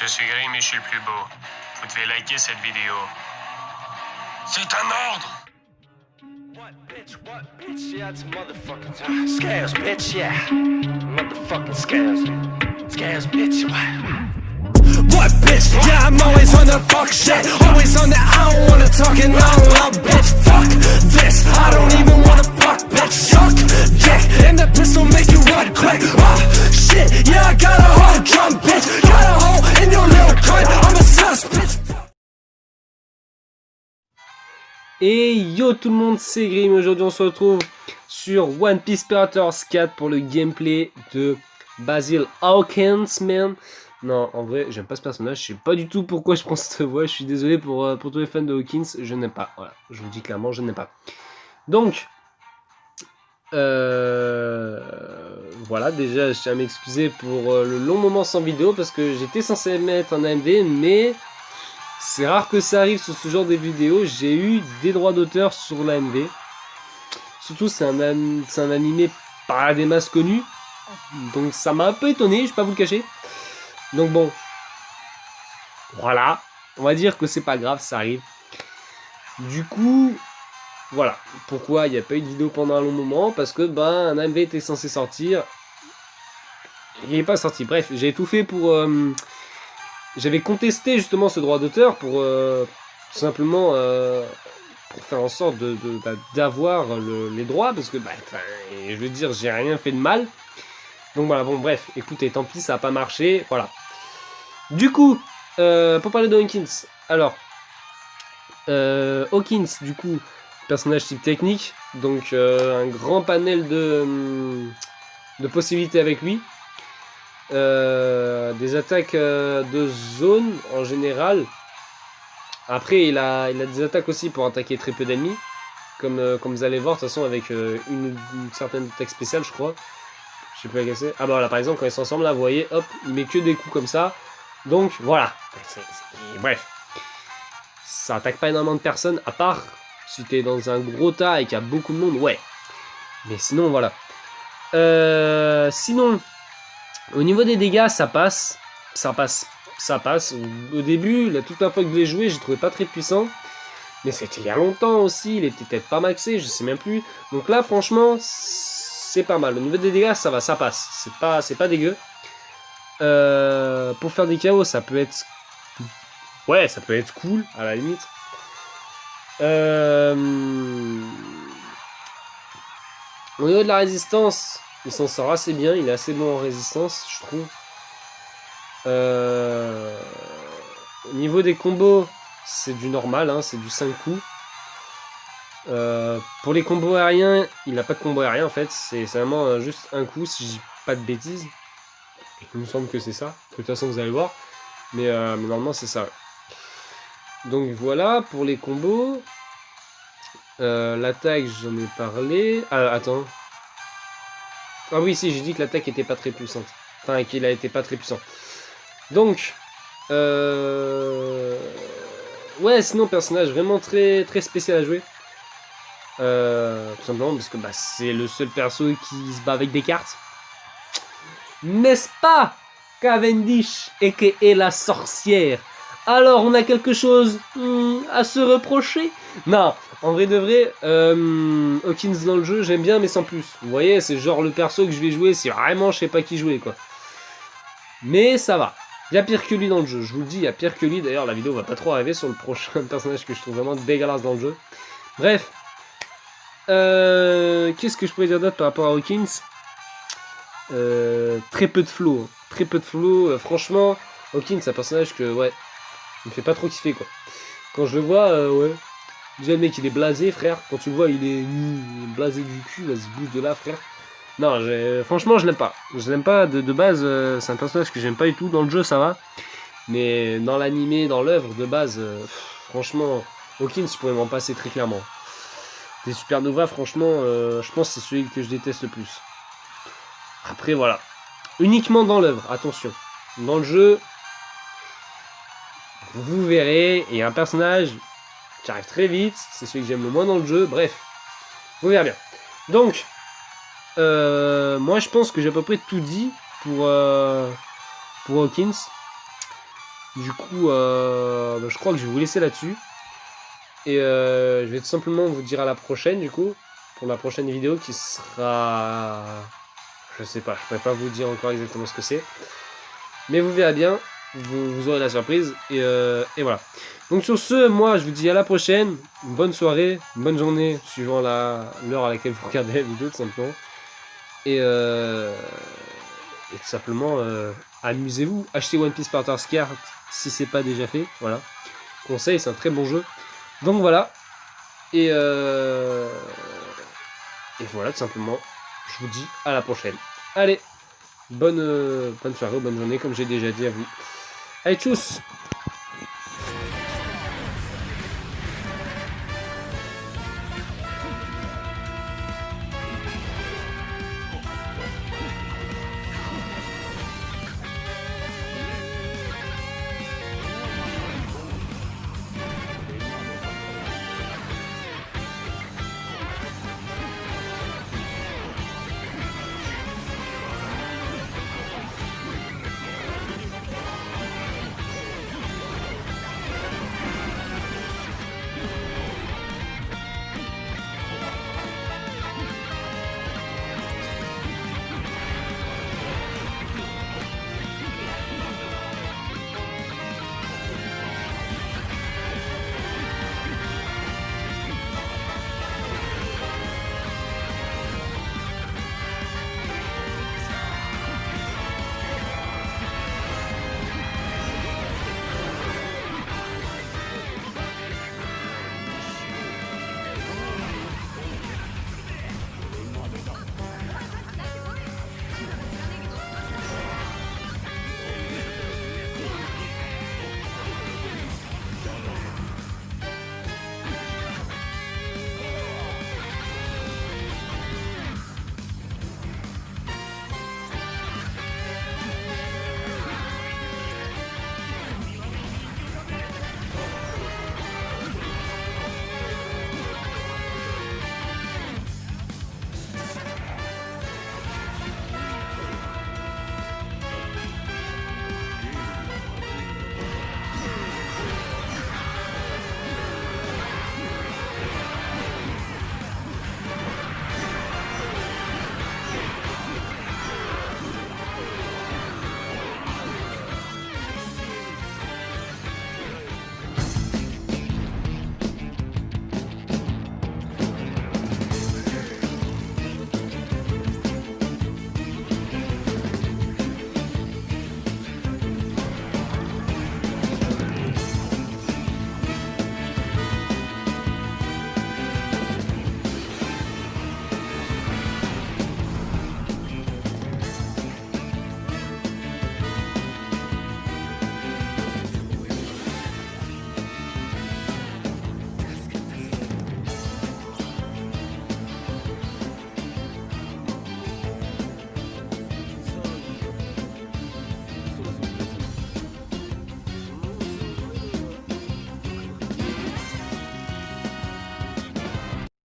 Je suis Grim et je suis le plus beau. Vous devez liker cette vidéo. C'est un ordre! What, bitch, yeah, it's motherfucking scares, bitch, yeah. Motherfucking scares. Scares, bitch, what, bitch, yeah, I'm always on the fuck shit. Always on the, I don't wanna talk and I don't love, bitch. Fuck this, I don't even wanna fuck, bitch. Suck dick, and the pistol make you run quick. Shit, yeah, I got a hard drum, bitch. Got a hole in your little cunt, I'm a sus, bitch. Et yo tout le monde, c'est Grim. Aujourd'hui on se retrouve sur One Piece Predators 4 pour le gameplay de Basil Hawkins, man. Non, en vrai, j'aime pas ce personnage, je sais pas du tout pourquoi je prends cette voix, je suis désolé pour tous les fans de Hawkins, je n'aime pas, voilà, je vous le dis clairement, je n'aime pas. Donc, voilà, déjà je tiens à m'excuser pour le long moment sans vidéo, parce que j'étais censé mettre un AMV, mais c'est rare que ça arrive sur ce genre de vidéos, j'ai eu des droits d'auteur sur l'AMV. Surtout c'est un animé pas des masses connues, donc ça m'a un peu étonné, je vais pas vous le cacher. Donc bon, voilà, on va dire que c'est pas grave, ça arrive. Du coup, voilà, pourquoi il n'y a pas eu de vidéo pendant un long moment, parce que ben un AMV était censé sortir, il n'est pas sorti. Bref, j'ai tout fait pour... j'avais contesté justement ce droit d'auteur pour tout simplement pour faire en sorte d'avoir les droits, parce que je veux dire, j'ai rien fait de mal. Donc voilà, bon bref, écoutez, tant pis, ça n'a pas marché, voilà. Du coup, pour parler de Hawkins, alors, Hawkins, du coup, personnage type technique, donc un grand panel de possibilités avec lui. Des attaques de zone en général. Après, il a des attaques aussi pour attaquer très peu d'ennemis. Comme vous allez voir, de toute façon, avec une certaine attaque spéciale, je crois. Je sais plus laquelle c'est. Ah bah voilà, par exemple, quand ils sont ensemble, là, vous voyez, hop, il met que des coups comme ça. Donc, voilà. Bref. Ça attaque pas énormément de personnes, à part si t'es dans un gros tas et qu'il y a beaucoup de monde, ouais. Mais sinon, voilà. Sinon, au niveau des dégâts, ça passe. Ça passe. Au début, toute la fois que je l'ai joué, j'ai trouvé pas très puissant. Mais c'était il y a longtemps aussi, il était peut-être pas maxé, je sais même plus. Donc là, franchement, c'est pas mal. Au niveau des dégâts, ça va, ça passe. C'est pas dégueu. Pour faire des KO, ça peut être... Ouais, ça peut être cool, à la limite. Au niveau de la résistance, il s'en sort assez bien. Il est assez bon en résistance, je trouve. Au niveau des combos, c'est du normal, hein, c'est du 5 coups. Pour les combos aériens, il n'a pas de combo aérien en fait, c'est vraiment juste un coup, si je dis pas de bêtises. Il me semble que c'est ça, de toute façon vous allez voir, mais normalement c'est ça. Donc voilà pour les combos. L'attaque, j'en ai parlé. Ah, attends. Ah oui, si, j'ai dit que l'attaque était pas très puissante. Enfin, qu'il a été pas très puissant. Donc, ouais, sinon, personnage vraiment très, très spécial à jouer. Tout simplement parce que c'est le seul perso qui se bat avec des cartes. N'est-ce pas, Cavendish et qui est la sorcière? Alors, on a quelque chose à se reprocher? Non, en vrai de vrai, Hawkins dans le jeu, j'aime bien, mais sans plus. Vous voyez, c'est genre le perso que je vais jouer si vraiment je sais pas qui jouer, quoi. Mais ça va. Il y a pire que lui dans le jeu, je vous le dis, il y a pire que lui. D'ailleurs, la vidéo va pas trop arriver sur le prochain personnage que je trouve vraiment dégueulasse dans le jeu. Bref. Qu'est-ce que je pourrais dire d'autre par rapport à Hawkins? Très peu de flow. Hein. Très peu de flow. Franchement, Hawkins, c'est un personnage que, ouais, il me fait pas trop kiffer, quoi. Quand je le vois, ouais. Déjà, le mec, il est blasé, frère. Quand tu le vois, il est blasé du cul. Vas-y, bouge de là, frère. Non, franchement, je l'aime pas. Je l'aime pas de base. C'est un personnage que j'aime pas du tout. Dans le jeu, ça va. Mais dans l'animé, dans l'œuvre, de base, franchement, Hawkins, je pourrais m'en passer très clairement. Des Supernova, franchement, je pense que c'est celui que je déteste le plus. Après, voilà. Uniquement dans l'œuvre, attention. Dans le jeu, vous verrez, il y a un personnage qui arrive très vite. C'est celui que j'aime le moins dans le jeu. Bref, vous verrez bien. Donc, moi, je pense que j'ai à peu près tout dit pour Hawkins. Du coup, bah, je crois que je vais vous laisser là-dessus. Et je vais tout simplement vous dire à la prochaine, du coup, pour la prochaine vidéo qui sera... Je sais pas, je pourrais pas vous dire encore exactement ce que c'est. Mais vous verrez bien, vous aurez la surprise. Et voilà. Donc sur ce, moi je vous dis à la prochaine. Bonne soirée, bonne journée, suivant l'heure à laquelle vous regardez la vidéo tout simplement. Et tout simplement, amusez-vous. Achetez One Piece Starter Card si c'est pas déjà fait. Voilà. Conseil, c'est un très bon jeu. Donc voilà. Et voilà, tout simplement. Je vous dis à la prochaine. Allez, bonne soirée, bonne journée, comme j'ai déjà dit à vous. Allez, tchuss!